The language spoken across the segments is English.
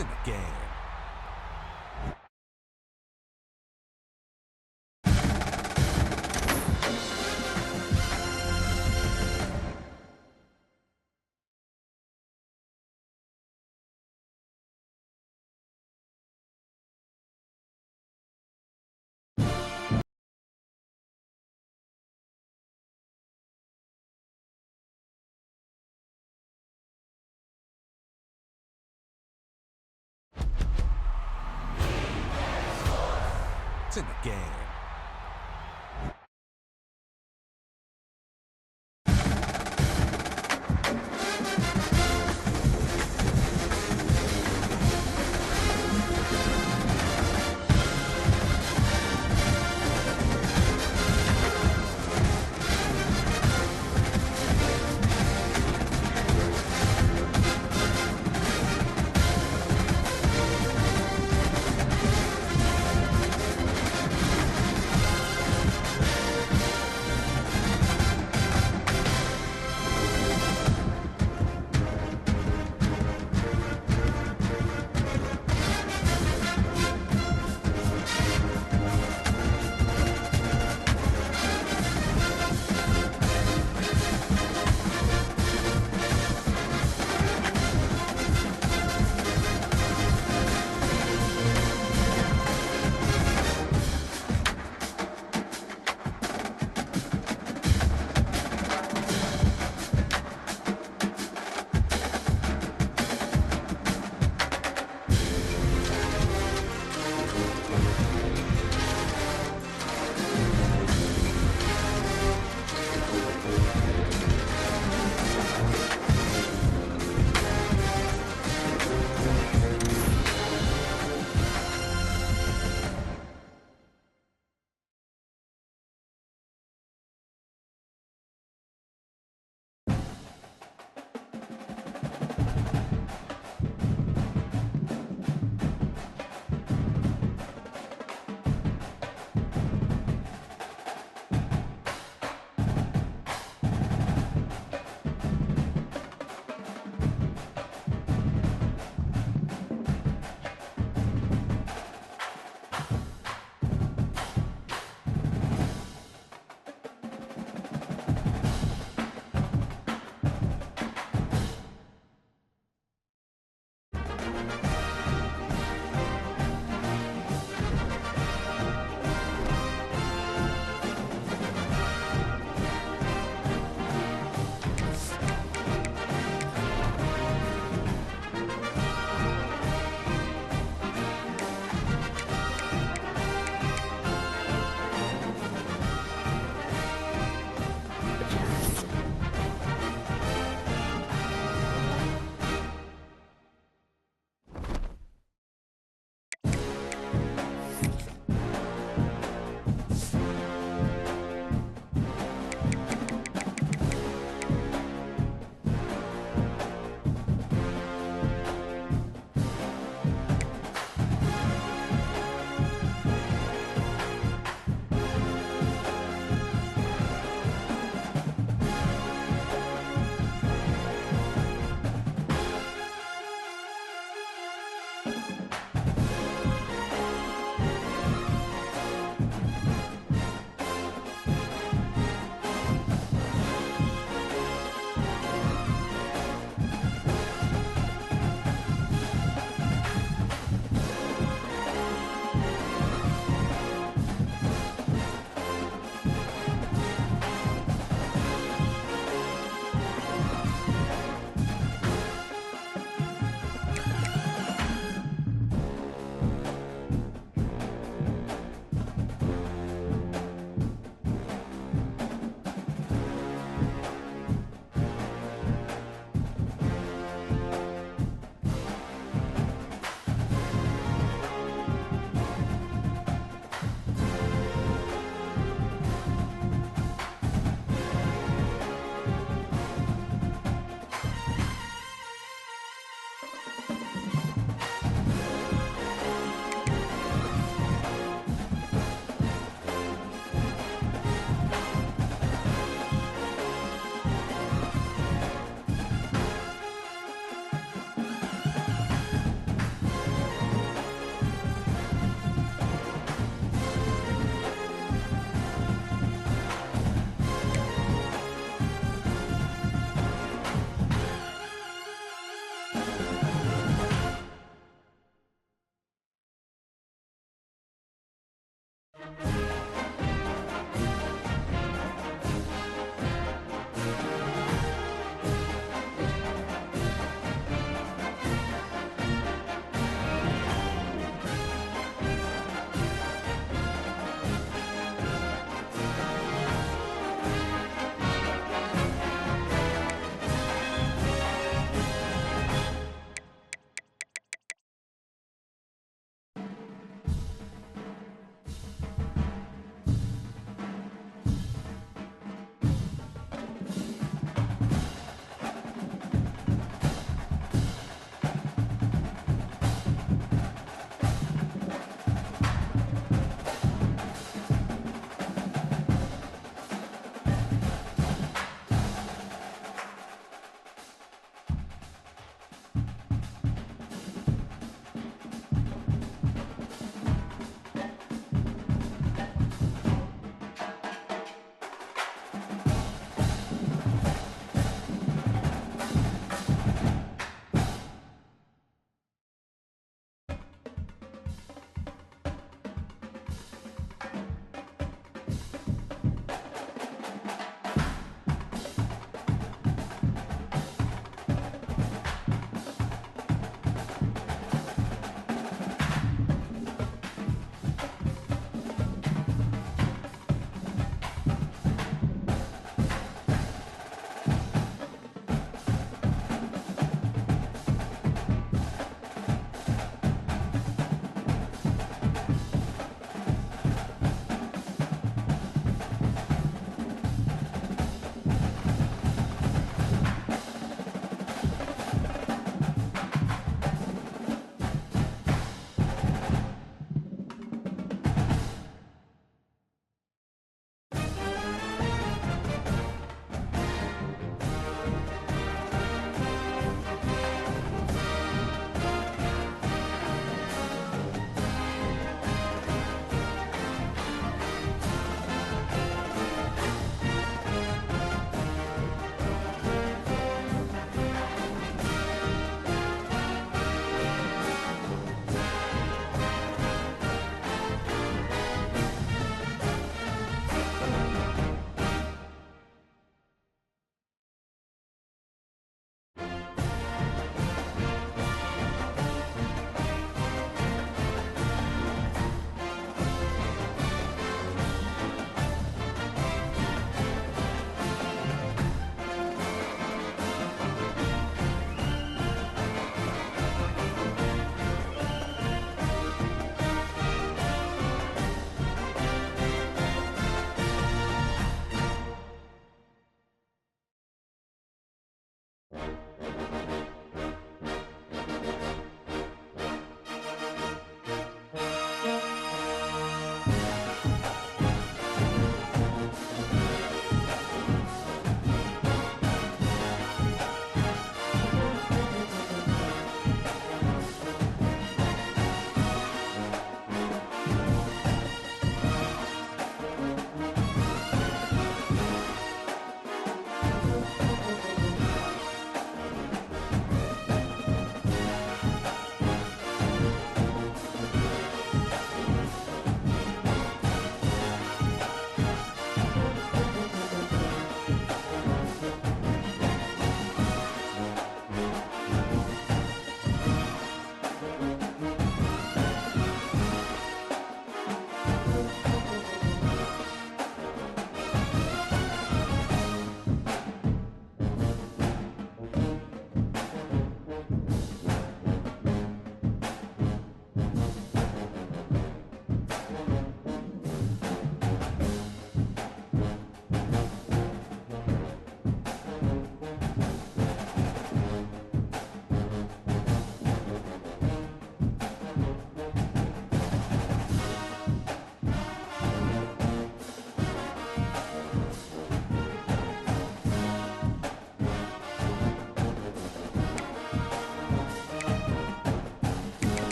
in the game. It's in the game.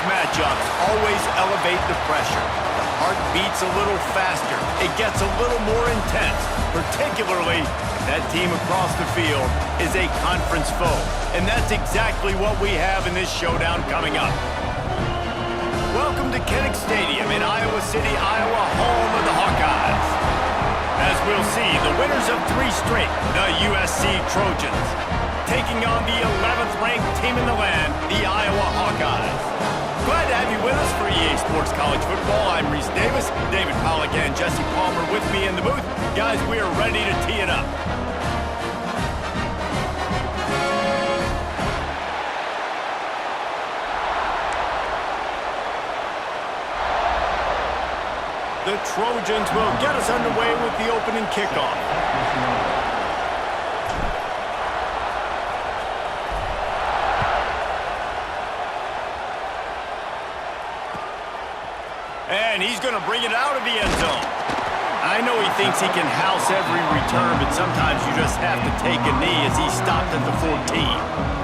matchups always elevate the pressure. The heart beats a little faster. It gets a little more intense, particularly if that team across the field is a conference foe. And that's exactly what we have in this showdown coming up. Welcome to Kinnick Stadium in Iowa City, Iowa, home of the Hawkeyes. As we'll see, the winners of 3 straight, the USC Trojans, taking on the 11th ranked team in the land, the Iowa Hawkeyes. Glad to have you with us for EA Sports College Football. I'm Reese Davis, David Pollack and Jesse Palmer with me in the booth. Guys, we are ready to tee it up. The Trojans will get us underway with the opening kickoff. And he's going to bring it out of the end zone. I know he thinks he can house every return, but sometimes you just have to take a knee as he stopped at the 14.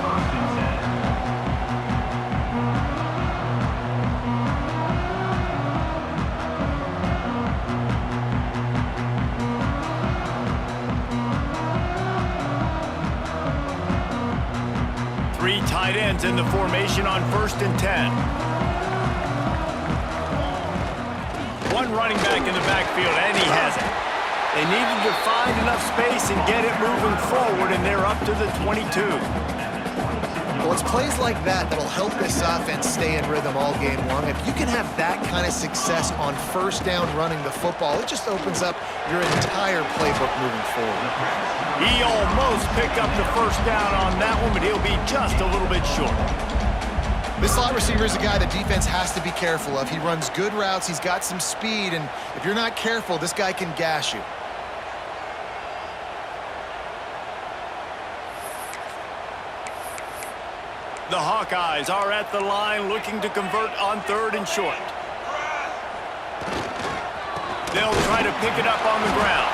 3 tight ends in the formation on 1st and 10. 1 running back in the backfield, and he has it. They needed to find enough space and get it moving forward, and they're up to the 22. Well, it's plays like that that'll help this offense stay in rhythm all game long. If you can have that kind of success on 1st down running the football, it just opens up your entire playbook moving forward. He almost picked up the 1st down on that one, but he'll be just a little bit short. This slot receiver is a guy the defense has to be careful of. He runs good routes, he's got some speed, and if you're not careful, this guy can gash you. The Hawkeyes are at the line looking to convert on 3rd and short. They'll try to pick it up on the ground.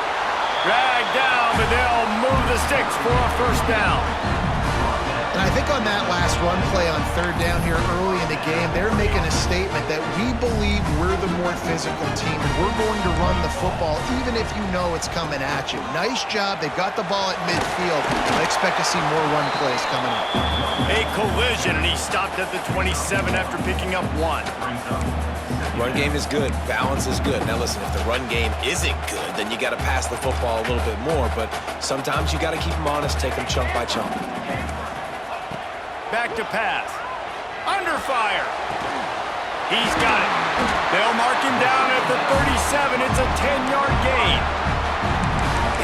Drag down, but they'll move the sticks for a 1st down. And I think on that last run play on 3rd down here early in the game, they're making a statement that we believe we're the more physical team, and we're going to run the football even if you know it's coming at you. Nice job. They've got the ball at midfield. I expect to see more run plays coming up. A collision, and he stopped at the 27 after picking up 1. Run game is good. Balance is good. Now listen, if the run game isn't good, then you got to pass the football a little bit more, but sometimes you got to keep them honest, take them chunk by chunk. Back to pass. Under fire. He's got it. They'll mark him down at the 37. It's a 10-yard gain.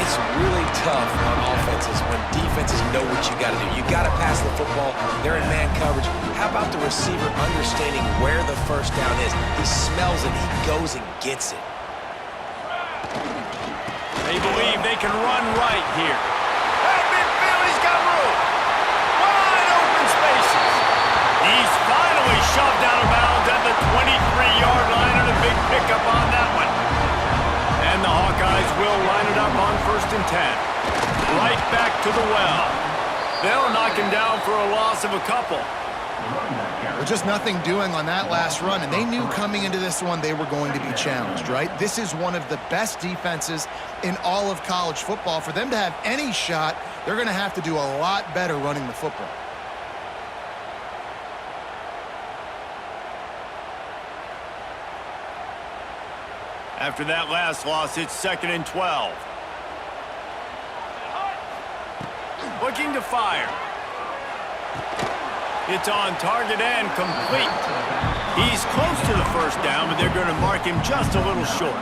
It's really tough on offenses when defenses know what you got to do. You got to pass the football. They're in man coverage. How about the receiver understanding where the 1st down is? He smells it. He goes and gets it. They believe they can run right here. Hey, midfield, he's got room. Wide open spaces. He's finally shoved out of bounds at the 23-yard line, and a big pickup on that one. And the Hawkeyes will line it up on 1st and 10. Right back to the well. They'll knock him down for a loss of a couple. Well, just nothing doing on that last run, and they knew coming into this one they were going to be challenged, right? This is one of the best defenses in all of college football. For them to have any shot, they're going to have to do a lot better running the football. After that last loss, it's 2nd and 12. Looking to fire. It's on target and complete. He's close to the 1st down, but they're going to mark him just a little short.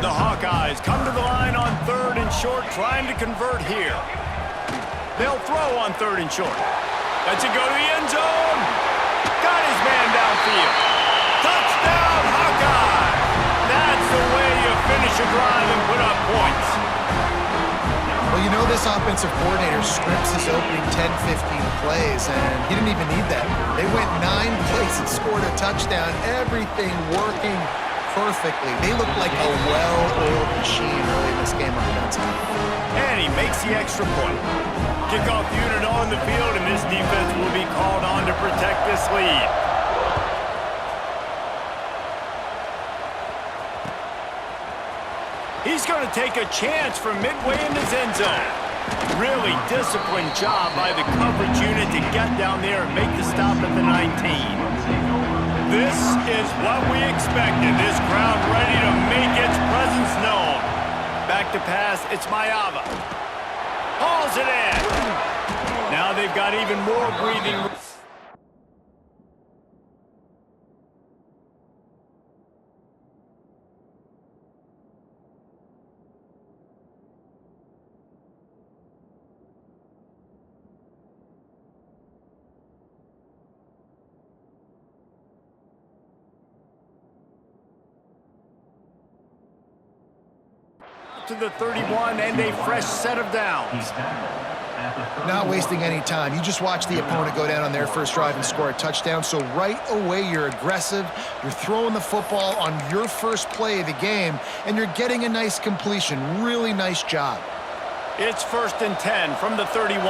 The Hawkeyes come to the line on 3rd and short, trying to convert here. They'll throw on 3rd and short. Lets it go to the end zone. Got his man downfield. Touchdown, Hawkeyes! That's the way you finish a drive and put up points. Well, you know this offensive coordinator scripts his opening 10-15 plays, and he didn't even need that. They went 9 plays and scored a touchdown. Everything working perfectly. They looked like a well-oiled machine early in this game on the outside. And he makes the extra point. Kickoff unit on the field, and this defense will be called on to protect this lead. He's going to take a chance from midway in his end zone. Really disciplined job by the coverage unit to get down there and make the stop at the 19. This is what we expected. This crowd ready to make its presence known. Back to pass, it's Mayava. Hauls it in. Now they've got even more breathing room. To the 31 and a fresh set of downs. Not wasting any time. You just watch the opponent go down on their first drive and score a touchdown. So right away, you're aggressive. You're throwing the football on your first play of the game, and you're getting a nice completion. Really nice job. It's 1st and 10 from the 31.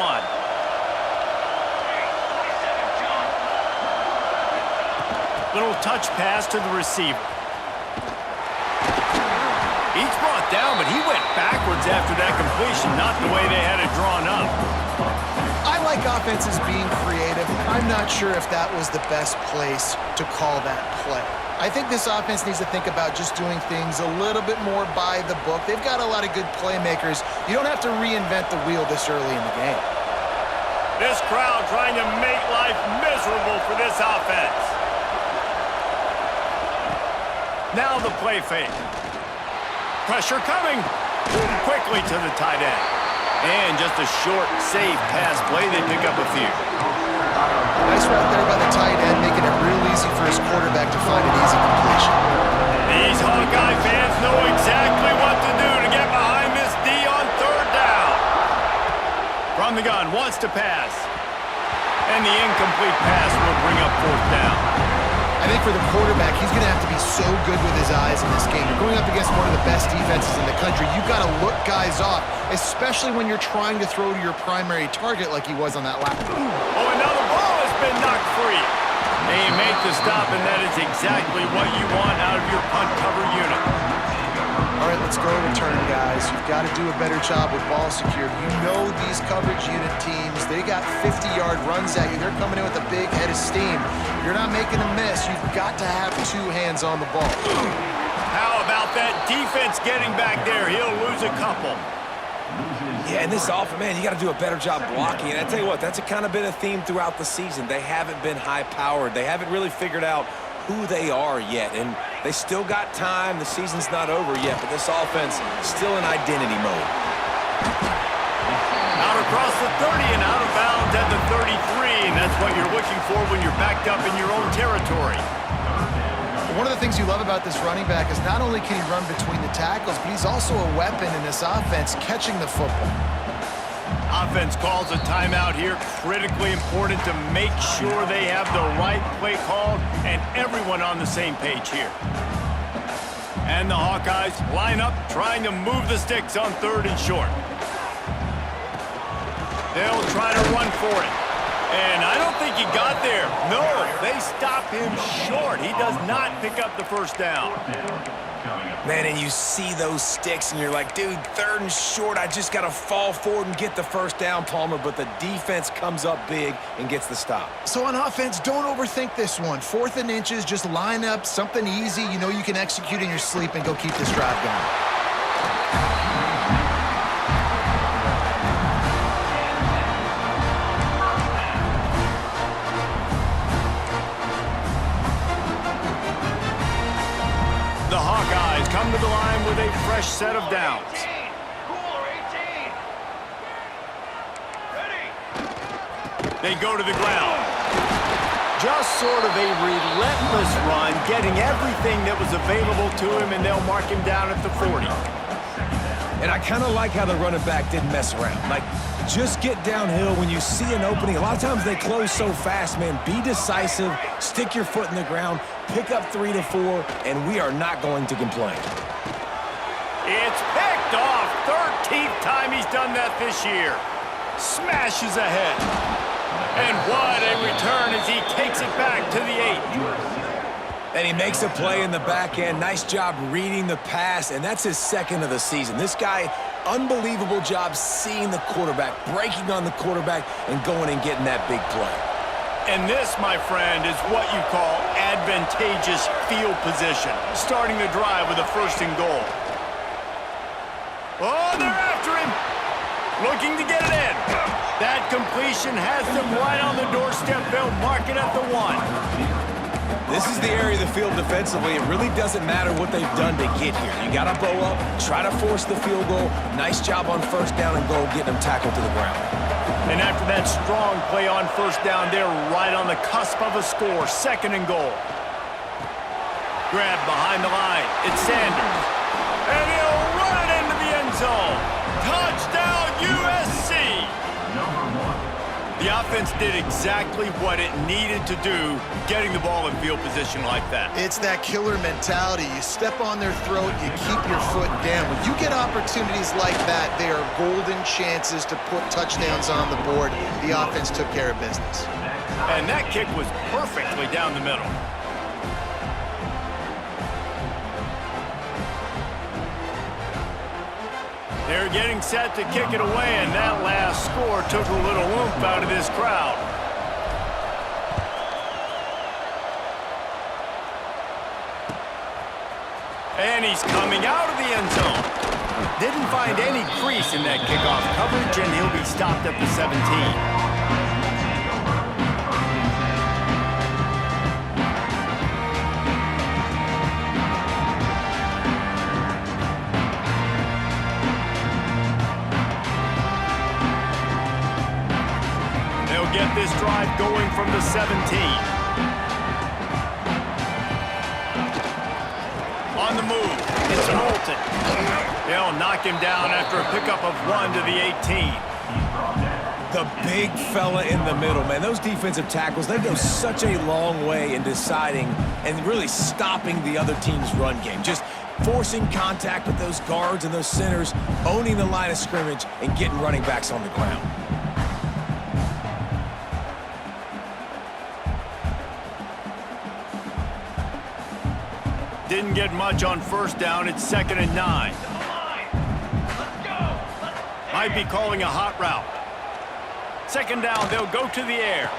Little touch pass to the receiver. He's brought down, but he went backwards after that completion, not the way they had it drawn up. I like offenses being creative. I'm not sure if that was the best place to call that play. I think this offense needs to think about just doing things a little bit more by the book. They've got a lot of good playmakers. You don't have to reinvent the wheel this early in the game. This crowd trying to make life miserable for this offense. Now the play fake. Pressure coming. Quickly to the tight end. And just a short, safe pass play. They pick up a few. Nice route there by the tight end, making it real easy for his quarterback to find an easy completion. These Hawkeye fans know exactly what to do to get behind this D on 3rd down. From the gun, wants to pass. And the incomplete pass will bring up 4th down. I think for the quarterback, he's going to have to be so good with his eyes in this game. You're going up against one of the best defenses in the country. You've got to look guys off, especially when you're trying to throw to your primary target like he was on that last. Oh, and now the ball has been knocked free. They make the stop, and that is exactly what you want out of your punt cover unit. All right, let's go return, guys. You've got to do a better job with ball security. You know these coverage unit teams, they got 50-yard runs at you. They're coming in with a big head of steam. You're not making a miss. You've got to have 2 hands on the ball. How about that defense getting back there? He'll lose a couple. Yeah, and this offense, man, you got to do a better job blocking. And I tell you what, that's kind of been a theme throughout the season. They haven't been high-powered. They haven't really figured out who they are yet, and they still got time. The season's not over yet, but this offense is still in identity mode. Out across the 30 and out of bounds at the 33, and that's what you're looking for when you're backed up in your own territory. One of the things you love about this running back is not only can he run between the tackles, but he's also a weapon in this offense catching the football. Offense calls a timeout here. Critically important to make sure they have the right play called and everyone on the same page here. And the Hawkeyes line up trying to move the sticks on 3rd and short. They'll try to run for it. And I don't think he got there. No, they stop him short. He does not pick up the 1st down. Man, and you see those sticks, and you're like, dude, 3rd and short, I just got to fall forward and get the 1st down, Palmer, but the defense comes up big and gets the stop. So on offense, don't overthink this one. 4th and inches, just line up something easy you know you can execute in your sleep and go keep this drive going. The Hawkeyes come to the line with a fresh set of downs. They go to the ground. Just sort of a relentless run, getting everything that was available to him, and they'll mark him down at the 40. And I kind of like how the running back didn't mess around. Like, just get downhill when you see an opening. A lot of times they close so fast, man. Be decisive, stick your foot in the ground, pick up 3 to 4, and we are not going to complain. It's picked off. 13th time he's done that this year. Smashes ahead. And what a return as he takes it back to the 8. And he makes a play in the back end. Nice job reading the pass, and that's his second of the season. This guy, unbelievable job seeing the quarterback, breaking on the quarterback, and going and getting that big play. And this, my friend, is what you call advantageous field position. Starting the drive with a 1st and goal. Oh, they're after him. Looking to get it in. That completion has them right on the doorstep. They'll mark it at the 1. This is the area of the field defensively. It really doesn't matter what they've done to get here. You got to bow up, try to force the field goal. Nice job on 1st down and goal, getting them tackled to the ground. And after that strong play on 1st down, they're right on the cusp of a score. 2nd and goal. Grab behind the line. It's Sanders. And he'll run it into the end zone. Touchdown, USC! The offense did exactly what it needed to do, getting the ball in field position like that. It's that killer mentality. You step on their throat, you keep your foot down. When you get opportunities like that, they are golden chances to put touchdowns on the board. The offense took care of business. And that kick was perfectly down the middle. They're getting set to kick it away, and that last score took a little oomph out of this crowd. And he's coming out of the end zone. Didn't find any crease in that kickoff coverage, and he'll be stopped at the 17. Get this drive going from the 17. On the move, it's Moulton. They'll knock him down after a pickup of 1 to the 18. The big fella in the middle, man. Those defensive tackles, they go such a long way in deciding and really stopping the other team's run game. Just forcing contact with those guards and those centers, owning the line of scrimmage, and getting running backs on the ground. Didn't get much on 1st down. It's 2nd and 9. Might be calling a hot route. 2nd down, they'll go to the air.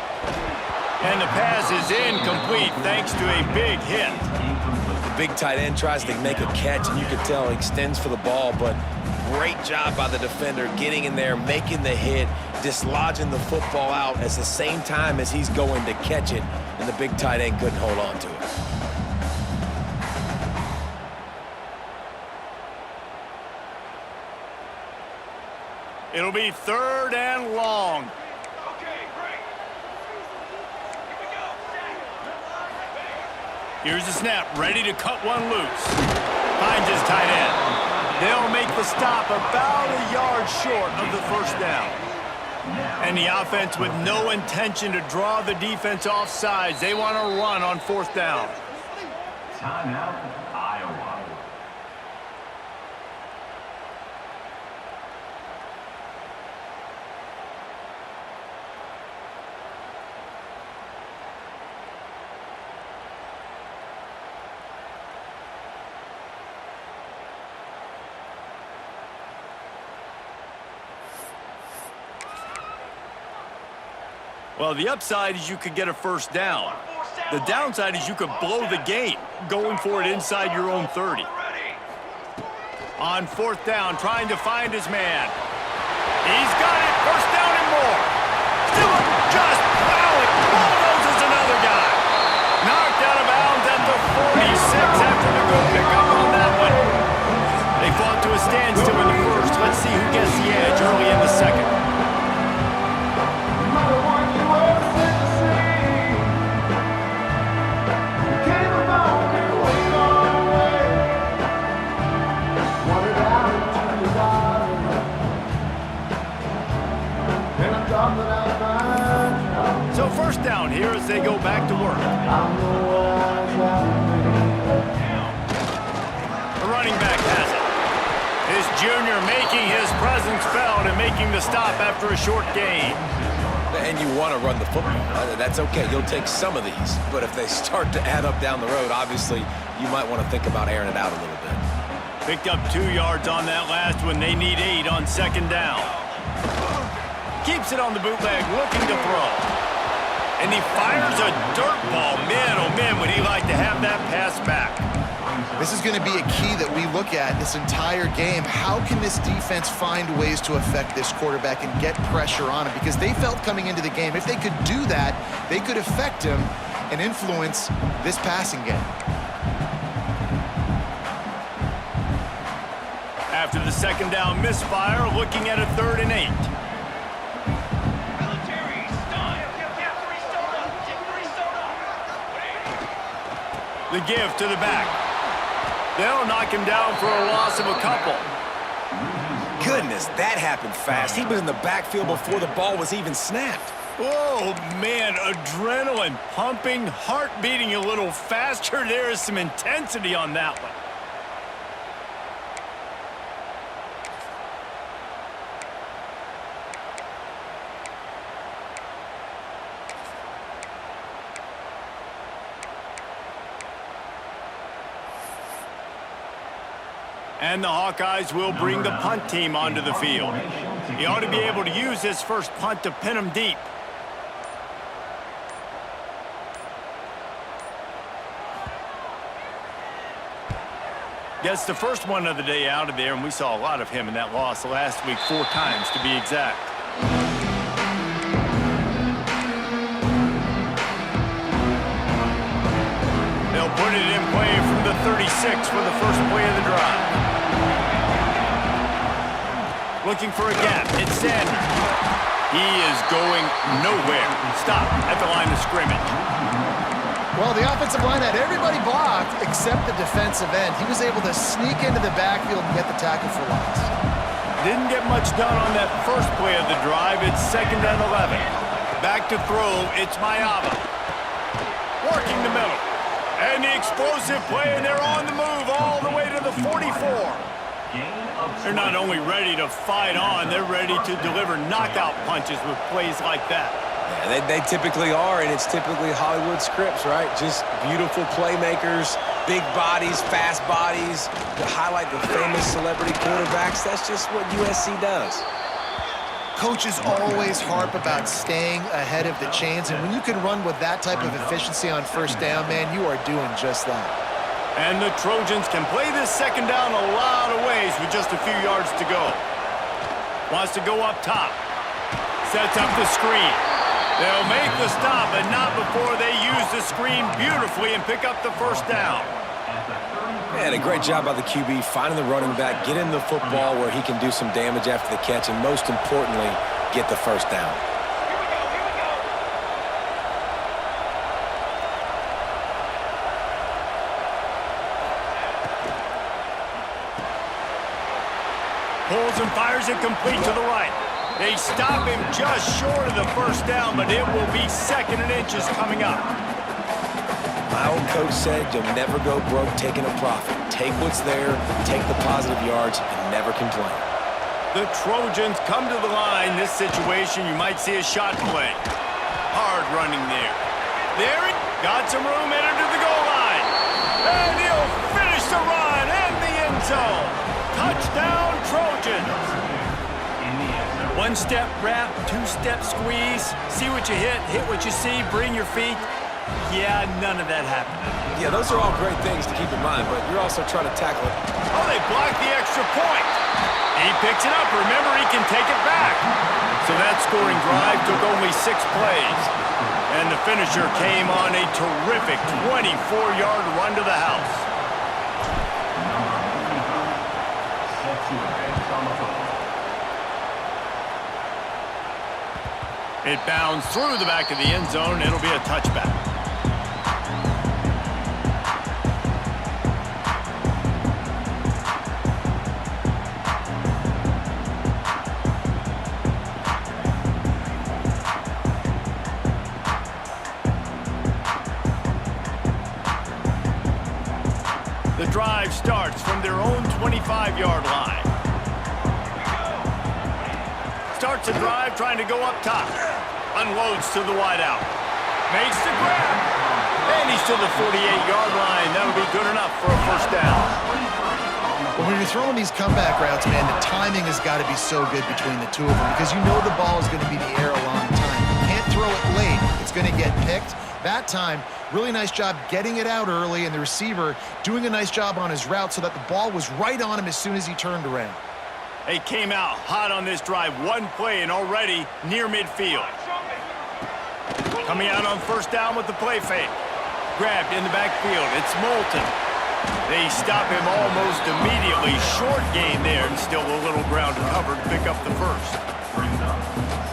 And the pass is incomplete thanks to a big hit. The big tight end tries to make a catch, and you can tell he extends for the ball, but great job by the defender getting in there, making the hit, dislodging the football out at the same time as he's going to catch it, and the big tight end couldn't hold on to it. It'll be 3rd and long. Here's the snap, ready to cut one loose. Finds his tight end. They'll make the stop about a yard short of the 1st down. And the offense with no intention to draw the defense off sides. They want to run on 4th down. Timeout, Iowa. Well, the upside is you could get a 1st down. The downside is you could blow the game going for it inside your own 30. On 4th down, trying to find his man. He's got it, 1st down and more. Still just plowing, bulldozes another guy. Knocked out of bounds at the 46 after the good pickup on that one. They fought to a standstill in the 1st. Let's see who gets the edge early in the 2nd. So 1st down here as they go back to work. The running back has it. This junior making his presence felt and making the stop after a short gain. And you want to run the football. That's okay. You'll take some of these. But if they start to add up down the road, obviously, you might want to think about airing it out a little bit. Picked up 2 yards on that last one. They need 8 on 2nd down. Keeps it on the bootleg, looking to throw. And he fires a dirt ball. Man, oh man, would he like to have that pass back. This is going to be a key that we look at this entire game. How can this defense find ways to affect this quarterback and get pressure on him? Because they felt coming into the game, if they could do that, they could affect him and influence this passing game. After the 2nd down misfire, looking at a 3rd and 8. The give to the back. They'll knock him down for a loss of a couple. Goodness, that happened fast. He was in the backfield before the ball was even snapped. Oh, man, adrenaline pumping, heart beating a little faster. There is some intensity on that one. And the Hawkeyes will bring the punt team onto the field. He ought to be able to use his first punt to pin him deep. Gets the first one of the day out of there, and we saw a lot of him in that loss last week, 4 times to be exact. They'll put it in play from the 36 for the first play of the drive. Looking for a gap. It's Sanders. He is going nowhere. Stop at the line of scrimmage. Well, the offensive line had everybody blocked except the defensive end. He was able to sneak into the backfield and get the tackle for loss. Didn't get much done on that first play of the drive. It's 2nd and 11. Back to throw. It's Mayava. Working the middle. And the explosive play, and they're on the move all the way to the 44. They're not only ready to fight on, they're ready to deliver knockout punches with plays like that. Yeah, they typically are, and it's typically Hollywood scripts, right? Just beautiful playmakers, big bodies, fast bodies, to highlight the famous celebrity quarterbacks. That's just what USC does. Coaches always harp about staying ahead of the chains, and when you can run with that type of efficiency on 1st down, man, you are doing just that. And the Trojans can play this 2nd down a lot of ways with just a few yards to go. Wants to go up top. Sets up the screen. They'll make the stop, but not before they use the screen beautifully and pick up the 1st down. And a great job by the QB finding the running back, get him the football where he can do some damage after the catch, and most importantly, get the 1st down. Pulls and fires it complete to the right. They stop him just short of the 1st down, but it will be 2nd and inches coming up. My old coach said you'll never go broke taking a profit. Take what's there, take the positive yards, and never complain. The Trojans come to the line. This situation, you might see a shot play. Hard running there. There it got some room, entered to the goal line. And he'll finish the run in the end zone. Touchdown, Trojans. 1-step wrap, 2-step squeeze. See what you hit what you see, bring your feet. Yeah, none of that happened. Yeah, those are all great things to keep in mind, but you're also trying to tackle it. Oh, they blocked the extra point. He picks it up. Remember, he can take it back. So that scoring drive took only 6 plays. And the finisher came on a terrific 24-yard run to the house. It bounds through the back of the end zone. It'll be a touchback. The drive starts from their own 25-yard line. Starts a drive trying to go up top. Unloads to the wideout. Makes the grab. And he's to the 48-yard line. That'll be good enough for a first down. Well, when you're throwing these comeback routes, man, the timing has got to be so good between the two of them because you know the ball is going to be in the air a long time. You can't throw it late. It's going to get picked. That time, really nice job getting it out early, and the receiver doing a nice job on his route so that the ball was right on him as soon as he turned around. They came out hot on this drive. One play and already near midfield. Coming out on first down with the play fake. Grabbed in the backfield. It's Moulton. They stop him almost immediately. Short gain there and still a little ground to cover to pick up the first.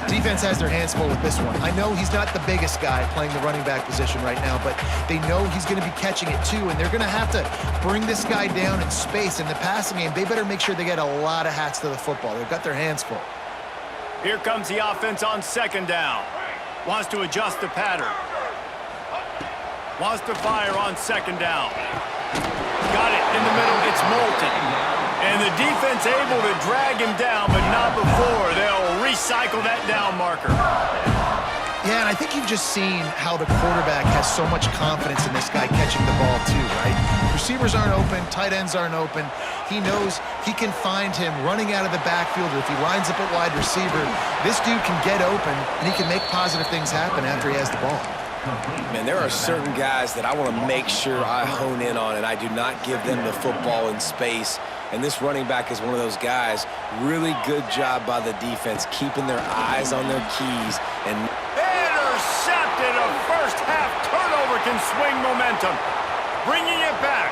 Defense has their hands full with this one. I know he's not the biggest guy playing the running back position right now, but they know he's going to be catching it too, and they're going to have to bring this guy down in space. In the passing game, they better make sure they get a lot of hats to the football. They've got their hands full. Here comes the offense on second down. Wants to adjust the pattern. Wants to fire on second down. Got it in the middle. It's Moulton. And the defense able to drag him down, but not before. They'll recycle that down marker. Yeah, and I think you've just seen how the quarterback has so much confidence in this guy catching the ball too, right? Receivers aren't open, tight ends aren't open. He knows he can find him running out of the backfield, or if he lines up at wide receiver, this dude can get open, and he can make positive things happen after he has the ball. Man, there are certain guys that I want to make sure I hone in on, and I do not give them the football in space. And this running back is one of those guys. Really good job by the defense, keeping their eyes on their keys. And intercepted. A first half turnover can swing momentum. Bringing it back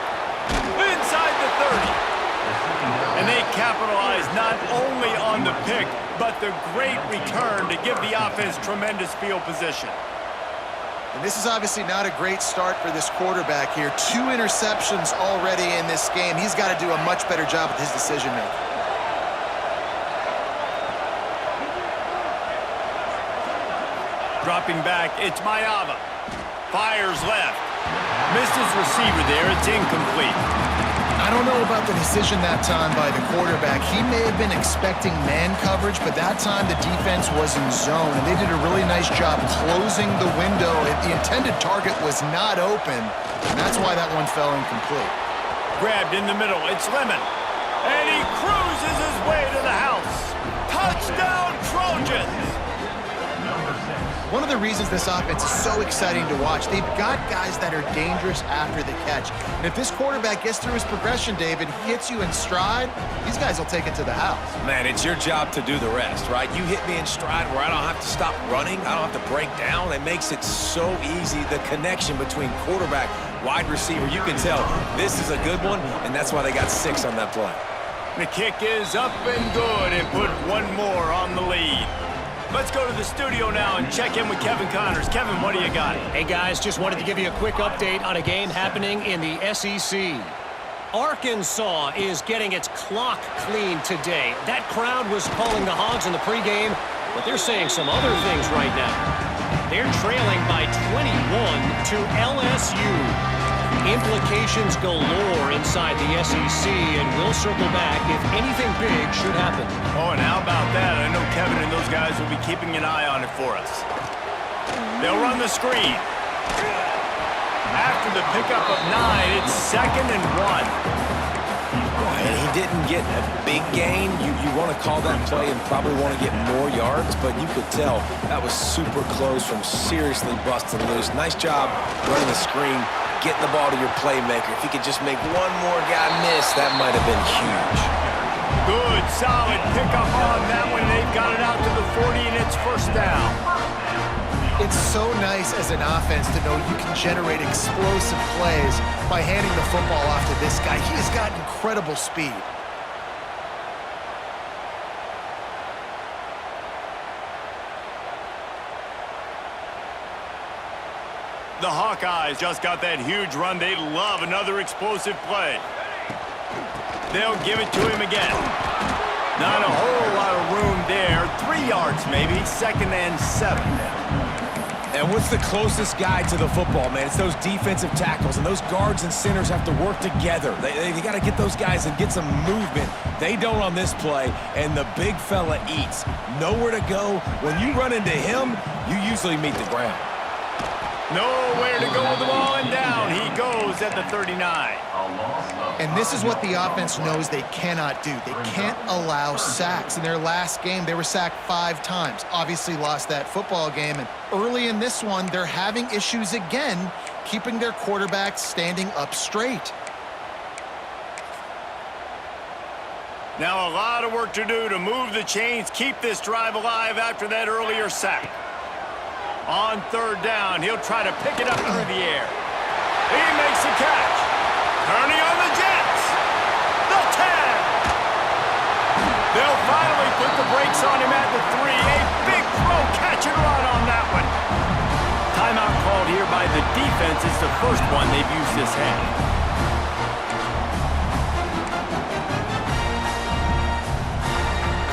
inside the 30. And they capitalize not only on the pick, but the great return to give the offense tremendous field position. And this is obviously not a great start for this quarterback here. 2 interceptions already in this game. He's got to do a much better job with his decision-making. Dropping back, it's Mayava. Fires left. Missed his receiver there. It's incomplete. I don't know about the decision that time by the quarterback. He may have been expecting man coverage, but that time the defense was in zone, and they did a really nice job closing the window. The intended target was not open, and that's why that one fell incomplete. Grabbed in the middle. It's Lemon. And he cruises his way to the house. Touchdown, Trojans! One of the reasons this offense is so exciting to watch, they've got guys that are dangerous after the catch. And if this quarterback gets through his progression, David, he hits you in stride, these guys will take it to the house. man, it's your job to do the rest, right? You hit me in stride where I don't have to stop running. I don't have to break down. It makes it so easy. The connection between quarterback, wide receiver, you can tell this is a good one, and that's why they got 6 on that play. The kick is up and good and put one more on the lead. Let's go to the studio now and check in with Kevin Connors. Kevin, what do you got? Hey, guys, just wanted to give you a quick update on a game happening in the SEC. Arkansas is getting its clock cleaned today. That crowd was calling the Hogs in the pregame, but they're saying some other things right now. They're trailing by 21 to LSU. Implications galore inside the SEC, and we'll circle back if anything big should happen. Oh, and how about that? I know Kevin and those guys will be keeping an eye on it for us. They'll run the screen. After the pickup of 9, it's 2nd and 1. And he didn't get a big gain. You want to call that play and probably want to get more yards, but you could tell that was super close from seriously busting loose. Nice job running the screen, getting the ball to your playmaker. If he could just make one more guy miss, that might have been huge. Good, solid pickup on that one. They've got it out to the 40, and it's first down. It's so nice as an offense to know you can generate explosive plays by handing the football off to this guy. He has got incredible speed. The Hawkeyes just got that huge run. They love another explosive play. They'll give it to him again. Not a whole lot of room there. 3 yards maybe. 2nd and 7. And what's the closest guy to the football, man? It's those defensive tackles, and those guards and centers have to work together. They got to get those guys and get some movement. They don't on this play, and the big fella eats. Nowhere to go. When you run into him, you usually meet the ground. Nowhere to go with the ball, and down he goes at the 39. And this is what the offense knows they cannot do. They can't allow sacks. In their last game, they were sacked 5 times. Obviously lost that football game. And early in this one, they're having issues again, keeping their quarterback standing up straight. Now a lot of work to do to move the chains, keep this drive alive after that earlier sack. On 3rd down, he'll try to pick it up through the air. He makes the catch. Turning on the Jets. The 10. They'll finally put the brakes on him at the 3. A big throw, catch and run on that one. Timeout called here by the defense. It's the first one they've used this half.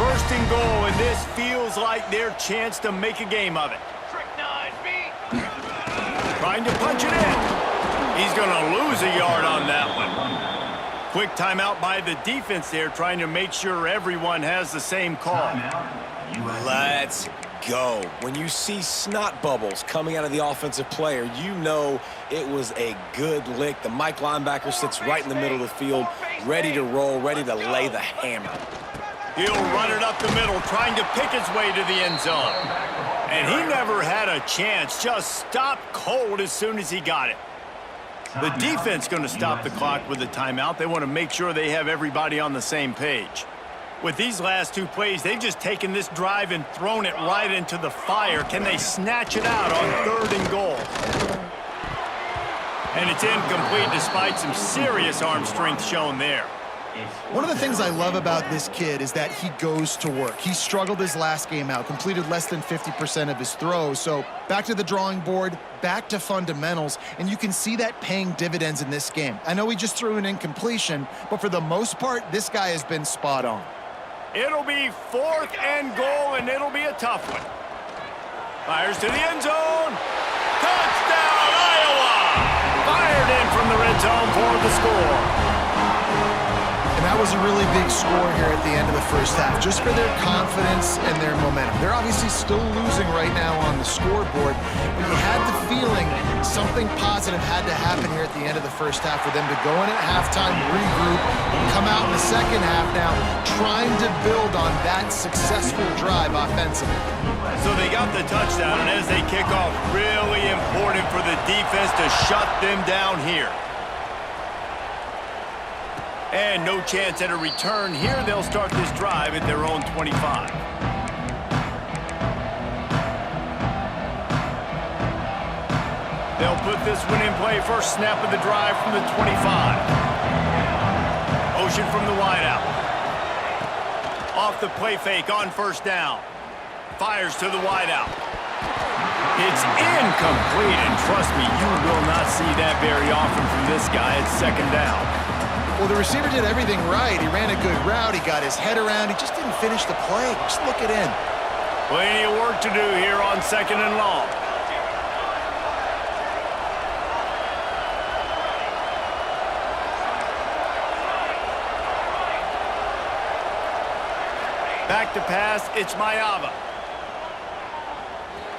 First and goal, and this feels like their chance to make a game of it. Trying to punch it in. He's going to lose a yard on that one. Quick timeout by the defense there, trying to make sure everyone has the same call. Let's go. When you see snot bubbles coming out of the offensive player, you know it was a good lick. The Mike linebacker sits right in the middle of the field, ready to roll, ready to lay the hammer. He'll run it up the middle, trying to pick his way to the end zone. And he never had a chance, just stopped cold as soon as he got it. The defense going to stop the clock with a timeout. They want to make sure they have everybody on the same page. With these last 2 plays, they've just taken this drive and thrown it right into the fire. Can they snatch it out on 3rd and goal? And it's incomplete despite some serious arm strength shown there. One of the things I love about this kid is that he goes to work. He struggled his last game out, completed less than 50% of his throws. So back to the drawing board, back to fundamentals, and you can see that paying dividends in this game. I know he just threw an incompletion, but for the most part, this guy has been spot on. It'll be 4th and goal, and it'll be a tough one. Fires to the end zone. Touchdown, Iowa! Fired in from the red zone for the score. And that was a really big score here at the end of the first half, just for their confidence and their momentum. They're obviously still losing right now on the scoreboard, but you had the feeling something positive had to happen here at the end of the first half for them to go in at halftime, regroup, come out in the second half now, trying to build on that successful drive offensively. So they got the touchdown, and as they kick off, really important for the defense to shut them down here. And no chance at a return here. They'll start this drive at their own 25. They'll put this one in play. First snap of the drive from the 25. Motion from the wideout. Off the play fake on 1st down. Fires to the wideout. It's incomplete, and trust me, you will not see that very often from this guy at 2nd down. Well, the receiver did everything right. He ran a good route. He got his head around. He just didn't finish the play. Just look it in. Plenty of work to do here on 2nd and long. Back to pass, it's Mayava.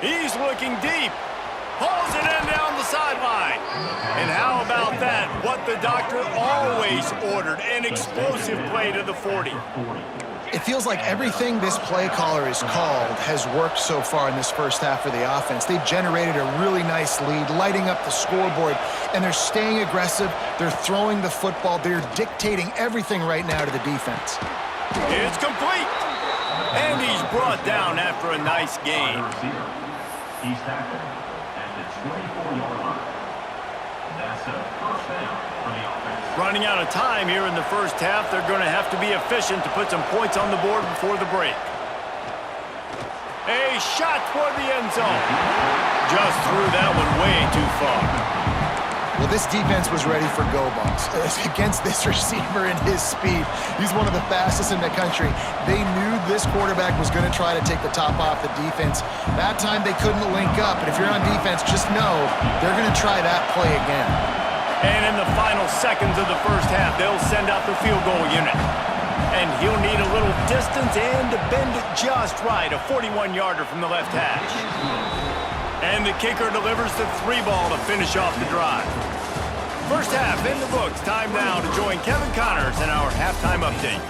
He's looking deep. Pulls it in down the sideline. And how about that? What the doctor always ordered, an explosive play to the 40. It feels like everything this play caller has called has worked so far in this first half for the offense. They've generated a really nice lead, lighting up the scoreboard, and they're staying aggressive. They're throwing the football. They're dictating everything right now to the defense. It's complete. And he's brought down after a nice game. He's tackled at the 24-yard line. That's a 1st down for the offense. Running out of time here in the first half. They're going to have to be efficient to put some points on the board before the break. A shot toward the end zone. Just threw that one way too far. Well, this defense was ready for go balls against this receiver and his speed. He's one of the fastest in the country. They knew this quarterback was going to try to take the top off the defense. That time they couldn't link up, but if you're on defense, just know they're going to try that play again. And in the final seconds of the first half, they'll send out the field goal unit. And he'll need a little distance and to bend it just right, a 41-yarder from the left hash. And the kicker delivers the 3-ball to finish off the drive. First half in the books. Time now to join Kevin Connors in our halftime update.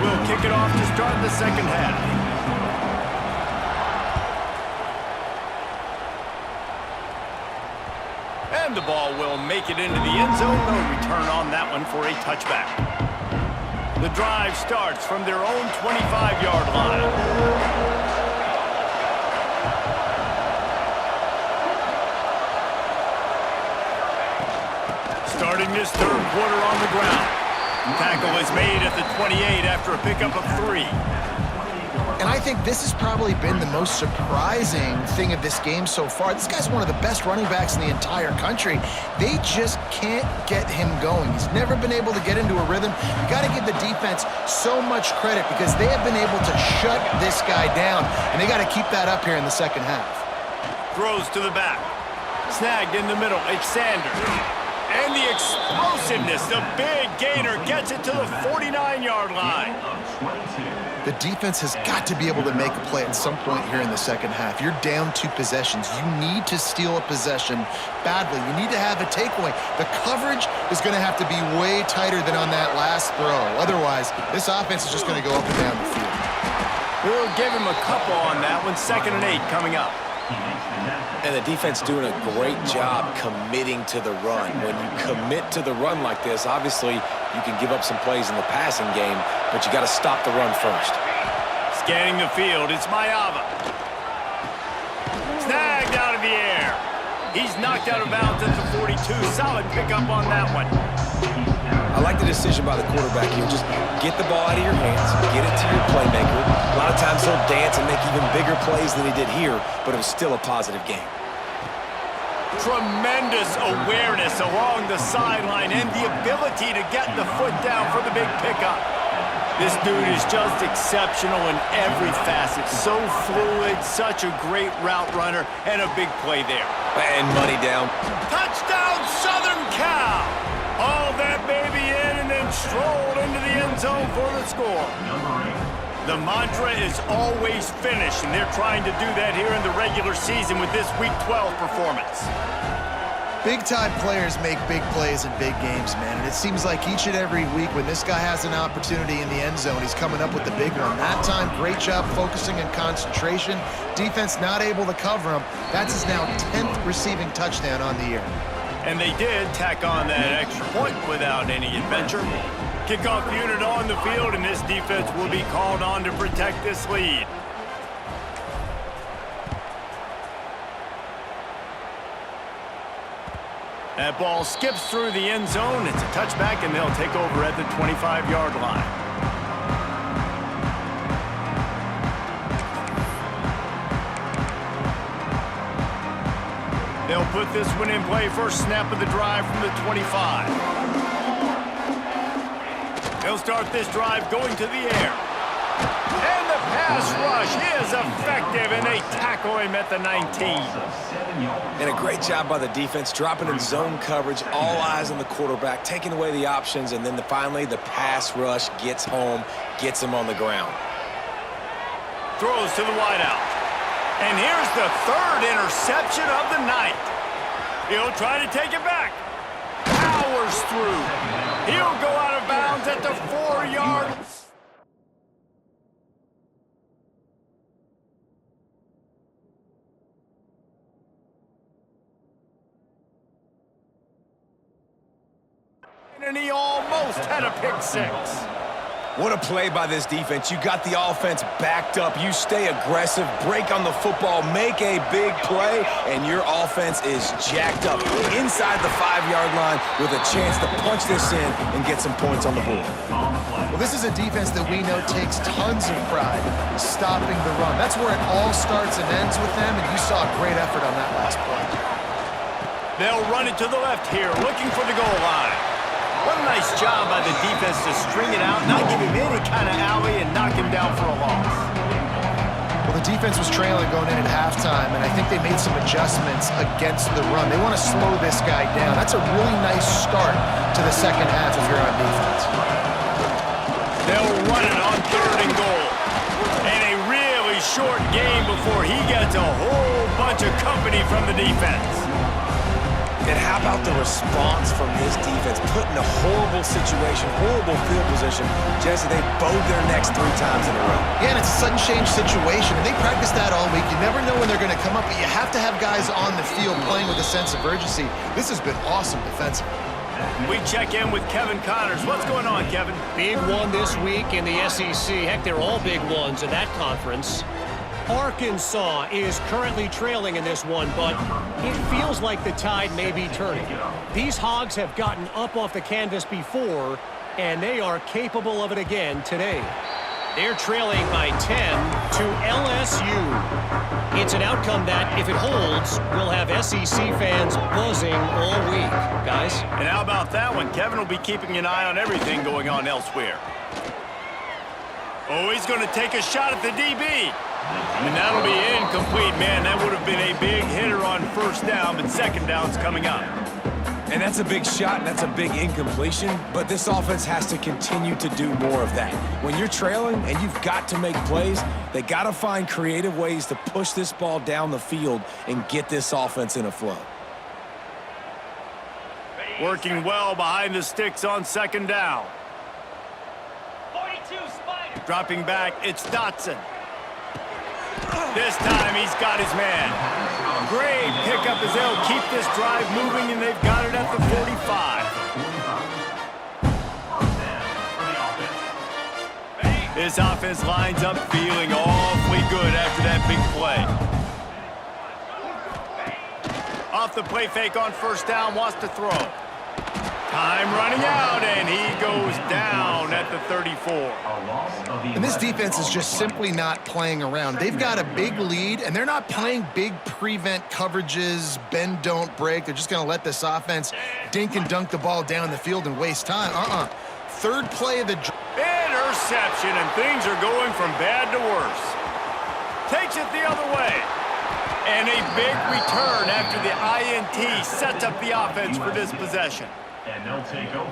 Will kick it off to start the second half. And the ball will make it into the end zone. No return on that one for a touchback. The drive starts from their own 25-yard line. Starting this third quarter on the ground. Tackle is made at the 28 after a pickup of 3. And I think this has probably been the most surprising thing of this game so far. This guy's one of the best running backs in the entire country. They just can't get him going. He's never been able to get into a rhythm. You got to give the defense so much credit because they have been able to shut this guy down, and they got to keep that up here in the second half. Throws to the back. Snagged in the middle. It's Sanders. And the explosiveness, the big gainer gets it to the 49-yard line. The defense has got to be able to make a play at some point here in the second half. You're down 2 possessions. You need to steal a possession badly. You need to have a takeaway. The coverage is going to have to be way tighter than on that last throw. Otherwise, this offense is just going to go up and down the field. We'll give him a couple on that one. 2nd and 8 coming up. And the defense doing a great job committing to the run. When you commit to the run like this, obviously you can give up some plays in the passing game, but you got to stop the run first. Scanning the field, it's Mayava. Snagged out of the air. He's knocked out of bounds at the 42. Solid pickup on that one. I like the decision by the quarterback here. Just get the ball out of your hands, get it to your playmaker. A lot of times he'll dance and make even bigger plays than he did here, but it was still a positive game. Tremendous awareness along the sideline and the ability to get the foot down for the big pickup. This dude is just exceptional in every facet. So fluid, such a great route runner, and a big play there. And money down. Touchdown, Southern Cal! Hauled that baby in and then strolled into the end zone for the score. The mantra is always finish, and they're trying to do that here in the regular season with this Week 12 performance. Big-time players make big plays in big games, man. And it seems like each and every week when this guy has an opportunity in the end zone, he's coming up with the big one. That time, great job focusing and concentration. Defense not able to cover him. That's his now 10th receiving touchdown on the year. And they did tack on that extra point without any adventure. Kickoff unit on the field, and this defense will be called on to protect this lead. That ball skips through the end zone. It's a touchback, and they'll take over at the 25-yard line. They'll put this one in play. First snap of the drive from the 25. They'll start this drive going to the air. And the pass rush is effective, and they tackle him at the 19. And a great job by the defense, dropping in zone coverage, all eyes on the quarterback, taking away the options, and then finally the pass rush gets home, gets him on the ground. Throws to the wideout. And here's the 3rd interception of the night. He'll try to take it back. Powers through. He'll go out of bounds at the 4-yard line. And he almost had a pick 6. What a play by this defense. You got the offense backed up. You stay aggressive, break on the football, make a big play, and your offense is jacked up inside the 5-yard line with a chance to punch this in and get some points on the board. Well, this is a defense that we know takes tons of pride stopping the run. That's where it all starts and ends with them, and you saw a great effort on that last play. They'll run it to the left here, looking for the goal line. What a nice job by the defense to string it out, not give him any kind of alley, and knock him down for a loss. Well, the defense was trailing going in at halftime, and I think they made some adjustments against the run. They want to slow this guy down. That's a really nice start to the second half if you're on defense. They'll run it on 3rd and goal. And a really short game before he gets a whole bunch of company from the defense. And how about the response from this defense? Put in a horrible situation, horrible field position. Jesse, they bowed their necks 3 times in a row. Yeah, and it's a sudden change situation, and they practice that all week. You never know when they're going to come up, but you have to have guys on the field playing with a sense of urgency. This has been awesome defensively. We check in with Kevin Connors. What's going on, Kevin? Big one this week in the SEC. Heck, they're all big ones in that conference. Arkansas is currently trailing in this one, but it feels like the tide may be turning. These Hogs have gotten up off the canvas before, and they are capable of it again today. They're trailing by 10 to LSU. It's an outcome that, if it holds, will have SEC fans buzzing all week, guys. And how about that one? Kevin will be keeping an eye on everything going on elsewhere. Oh, he's going to take a shot at the DB. And that'll be incomplete, man. That would have been a big hitter on 1st down, but 2nd down's coming up. And that's a big shot, and that's a big incompletion, but this offense has to continue to do more of that. When you're trailing and you've got to make plays, they got to find creative ways to push this ball down the field and get this offense in a flow. Working well behind the sticks on 2nd down. 42 Spider. Dropping back, it's Dotson. This time he's got his man. Great pickup as they'll keep this drive moving, and they've got it at the 45. This offense lines up feeling awfully good after that big play. Off the play fake on 1st down, wants to throw. Time running out, and he goes down at the 34. And this defense is just simply not playing around. They've got a big lead, and they're not playing big prevent coverages, bend, don't break. They're just going to let this offense dink and dunk the ball down the field and waste time. 3rd play of the interception, and things are going from bad to worse. Takes it the other way. And a big return after the INT sets up the offense for this possession.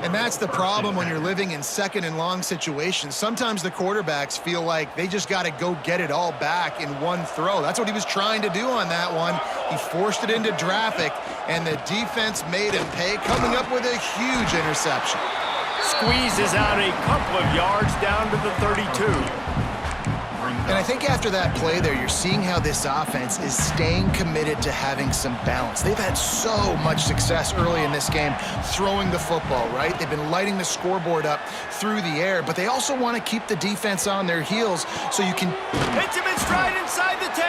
And that's the problem when you're living in 2nd and long situations. Sometimes the quarterbacks feel like they just got to go get it all back in one throw. That's what he was trying to do on that one. He forced it into traffic, and the defense made him pay, coming up with a huge interception. Squeezes out a couple of yards down to the 32. And I think after that play there, you're seeing how this offense is staying committed to having some balance. They've had so much success early in this game throwing the football, right? They've been lighting the scoreboard up through the air, but they also want to keep the defense on their heels so you can... Hits him in stride inside the 10.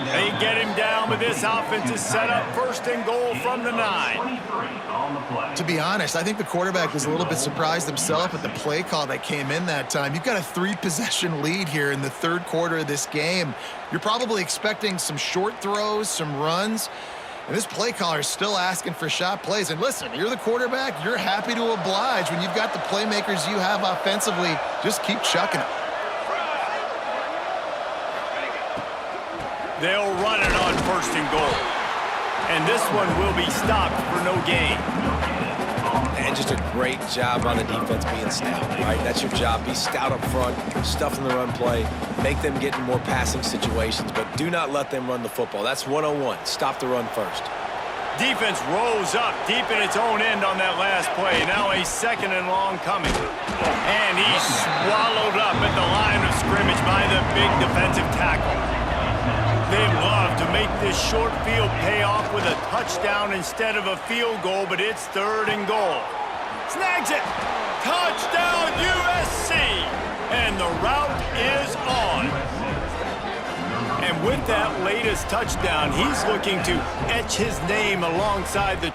They get him down, but this offense is set up 1st and goal from the 9. To be honest, I think the quarterback was a little bit surprised himself at the play call that came in that time. You've got a 3-possession lead here in the 3rd quarter of this game. You're probably expecting some short throws, some runs, and this play caller is still asking for shot plays. And listen, you're the quarterback, you're happy to oblige. When you've got the playmakers you have offensively, just keep chucking them. They'll run it on 1st and goal. And this one will be stopped for no gain. And just a great job on the defense being stout, right? That's your job. Be stout up front, stuff in the run play, make them get in more passing situations, but do not let them run the football. That's 101. Stop the run first. Defense rose up deep in its own end on that last play. Now a 2nd and long coming. And he's swallowed up at the line of scrimmage by the big defensive tackle. They love to make this short field pay off with a touchdown instead of a field goal, but it's 3rd and goal. Snags it. Touchdown USC! And the route is on. And with that latest touchdown, he's looking to etch his name alongside the...